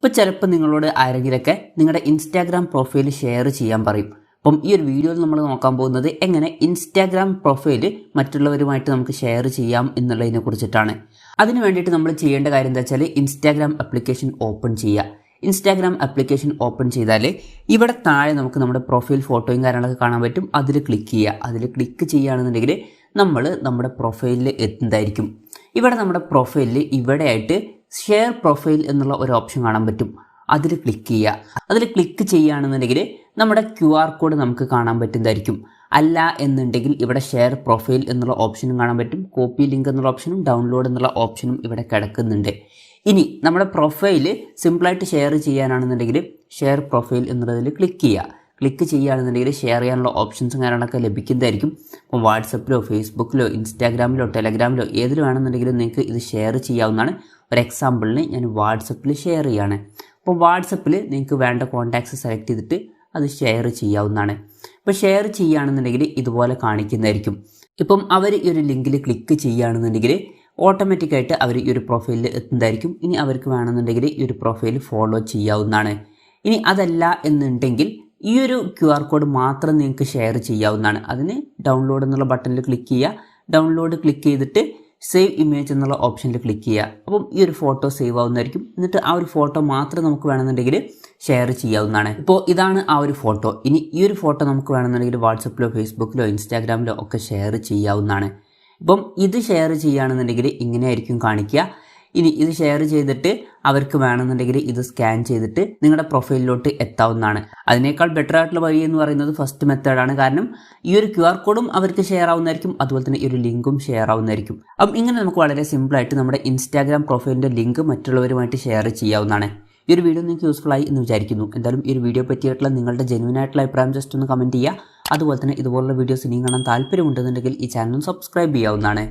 ഇപ്പോൾ ചിലപ്പോൾ നിങ്ങളോട് ആരെങ്കിലുമൊക്കെ നിങ്ങളുടെ ഇൻസ്റ്റാഗ്രാം പ്രൊഫൈൽ ഷെയർ ചെയ്യാൻ പറയും. അപ്പം ഈ ഒരു വീഡിയോയിൽ നമ്മൾ നോക്കാൻ പോകുന്നത് എങ്ങനെ ഇൻസ്റ്റാഗ്രാം പ്രൊഫൈൽ മറ്റുള്ളവരുമായിട്ട് നമുക്ക് ഷെയർ ചെയ്യാം എന്നുള്ളതിനെ കുറിച്ചിട്ടാണ്. അതിന് വേണ്ടിയിട്ട് നമ്മൾ ചെയ്യേണ്ട കാര്യം എന്താ വെച്ചാൽ ഇൻസ്റ്റാഗ്രാം ആപ്ലിക്കേഷൻ ഓപ്പൺ ചെയ്യുക. ഇൻസ്റ്റാഗ്രാം ആപ്ലിക്കേഷൻ ഓപ്പൺ ചെയ്താൽ ഇവിടെ താഴെ നമുക്ക് നമ്മുടെ പ്രൊഫൈൽ ഫോട്ടോയും കാര്യങ്ങളൊക്കെ കാണാൻ പറ്റും. അതിൽ ക്ലിക്ക് ചെയ്യുക. അതിൽ ക്ലിക്ക് ചെയ്യുകയാണെന്നുണ്ടെങ്കിൽ നമ്മൾ നമ്മുടെ പ്രൊഫൈലിൽ എത്തുന്നതായിരിക്കും. ഇവിടെ നമ്മുടെ പ്രൊഫൈലിൽ ഇവിടെയായിട്ട് ഷെയർ പ്രൊഫൈൽ എന്നുള്ള ഒരു ഓപ്ഷൻ കാണാൻ പറ്റും. അതിൽ ക്ലിക്ക് ചെയ്യുക. അതിൽ ക്ലിക്ക് ചെയ്യുകയാണെന്നുണ്ടെങ്കിൽ നമ്മുടെ QR കോഡ് നമുക്ക് കാണാൻ പറ്റുന്നതായിരിക്കും. അല്ല എന്നുണ്ടെങ്കിൽ ഇവിടെ ഷെയർ പ്രൊഫൈൽ എന്നുള്ള ഓപ്ഷനും കാണാൻ പറ്റും. കോപ്പി ലിങ്ക് എന്നുള്ള ഓപ്ഷനും ഡൗൺലോഡ് എന്നുള്ള ഓപ്ഷനും ഇവിടെ കിടക്കുന്നുണ്ട്. ഇനി നമ്മുടെ പ്രൊഫൈൽ സിമ്പിളായിട്ട് ഷെയർ ചെയ്യാനാണെന്നുണ്ടെങ്കിൽ ഷെയർ പ്രൊഫൈൽ എന്നുള്ളതിൽ ക്ലിക്ക് ചെയ്യുക. ക്ലിക്ക് ചെയ്യുകയാണെന്നുണ്ടെങ്കിൽ ഷെയർ ചെയ്യാനുള്ള ഓപ്ഷൻസും കാര്യങ്ങളൊക്കെ ലഭിക്കുന്നതായിരിക്കും. അപ്പോൾ വാട്സപ്പിലോ ഫേസ്ബുക്കിലോ ഇൻസ്റ്റാഗ്രാമിലോ ടെലഗ്രാമിലോ ഏതിൽ വേണമെന്നുണ്ടെങ്കിലും നിങ്ങൾക്ക് ഇത് ഷെയർ ചെയ്യാവുന്നതാണ്. ഒരു എക്സാമ്പിളിന് ഞാൻ വാട്സപ്പിൽ ഷെയർ ചെയ്യുകയാണ്. അപ്പോൾ വാട്സപ്പിൽ നിങ്ങൾക്ക് വേണ്ട കോൺടാക്ട്സ് സെലക്ട് ചെയ്തിട്ട് അത് ഷെയർ ചെയ്യാവുന്നതാണ്. ഇപ്പോൾ ഷെയർ ചെയ്യുകയാണെന്നുണ്ടെങ്കിൽ ഇതുപോലെ കാണിക്കുന്നതായിരിക്കും. ഇപ്പം അവർ ഈ ഒരു ലിങ്കിൽ ക്ലിക്ക് ചെയ്യുകയാണെന്നുണ്ടെങ്കിൽ ഓട്ടോമാറ്റിക്കായിട്ട് അവർ ഈ ഒരു പ്രൊഫൈലിൽ എത്തുന്നതായിരിക്കും. ഇനി അവർക്ക് വേണമെന്നുണ്ടെങ്കിൽ ഈ ഒരു പ്രൊഫൈൽ ഫോളോ ചെയ്യാവുന്നതാണ്. ഇനി അതല്ല എന്നുണ്ടെങ്കിൽ ഈ ഒരു QR കോഡ് മാത്രം നിങ്ങൾക്ക് ഷെയർ ചെയ്യാവുന്നതാണ്. അതിന് ഡൗൺലോഡ് എന്നുള്ള ബട്ടണിൽ ക്ലിക്ക് ചെയ്യുക. ഡൗൺലോഡ് ക്ലിക്ക് ചെയ്തിട്ട് സേവ് ഇമേജ് എന്നുള്ള ഓപ്ഷനിൽ ക്ലിക്ക് ചെയ്യുക. അപ്പം ഈ ഒരു ഫോട്ടോ സേവ് ആവുന്നതായിരിക്കും. എന്നിട്ട് ആ ഒരു ഫോട്ടോ മാത്രം നമുക്ക് വേണമെന്നുണ്ടെങ്കിൽ ഷെയർ ചെയ്യാവുന്നതാണ്. ഇപ്പോൾ ഇതാണ് ആ ഒരു ഫോട്ടോ. ഇനി ഈ ഒരു ഫോട്ടോ നമുക്ക് വേണമെന്നുണ്ടെങ്കിൽ വാട്സപ്പിലോ ഫേസ്ബുക്കിലോ ഇൻസ്റ്റാഗ്രാമിലോ ഒക്കെ ഷെയർ ചെയ്യാവുന്നതാണ്. ഇപ്പം ഇത് ഷെയർ ചെയ്യുകയാണെന്നുണ്ടെങ്കിൽ ഇങ്ങനെയായിരിക്കും കാണിക്കുക. ഇനി ഇത് ഷെയർ ചെയ്തിട്ട് അവർക്ക് വേണമെന്നുണ്ടെങ്കിൽ ഇത് സ്കാൻ ചെയ്തിട്ട് നിങ്ങളുടെ പ്രൊഫൈലിലോട്ട് എത്താവുന്നതാണ്. അതിനേക്കാൾ ബെറ്റർ ആയിട്ടുള്ള വഴി എന്ന് പറയുന്നത് ഫസ്റ്റ് മെത്തേഡാണ്. കാരണം ഈ ഒരു QR കോഡും അവർക്ക് ഷെയർ ആവുന്നതായിരിക്കും. അതുപോലെ തന്നെ ഈ ഒരു ലിങ്കും ഷെയർ ആവുന്നതായിരിക്കും. അപ്പം ഇങ്ങനെ നമുക്ക് വളരെ സിമ്പിളായിട്ട് നമ്മുടെ ഇൻസ്റ്റാഗ്രാം പ്രൊഫൈലിൻ്റെ ലിങ്ക് മറ്റുള്ളവരുമായിട്ട് ഷെയർ ചെയ്യാവുന്നതാണ്. ഈ ഒരു വീഡിയോ നിങ്ങൾക്ക് യൂസ്ഫുൾ ആയി എന്ന് വിചാരിക്കുന്നു. എന്തായാലും ഈ ഒരു വീഡിയോ പറ്റിയിട്ടുള്ള നിങ്ങളുടെ ജെന്യുവൻ ആയിട്ടുള്ള അഭിപ്രായം ജസ്റ്റ് ഒന്ന് കമൻറ്റ് ചെയ്യുക. അതുപോലെ തന്നെ ഇതുപോലുള്ള വീഡിയോസ് ഇനിയും കാണാൻ താല്പര്യമുണ്ടെന്നുണ്ടെങ്കിൽ ഈ ചാനൽ സബ്സ്ക്രൈബ് ചെയ്യാവുന്നതാണ്.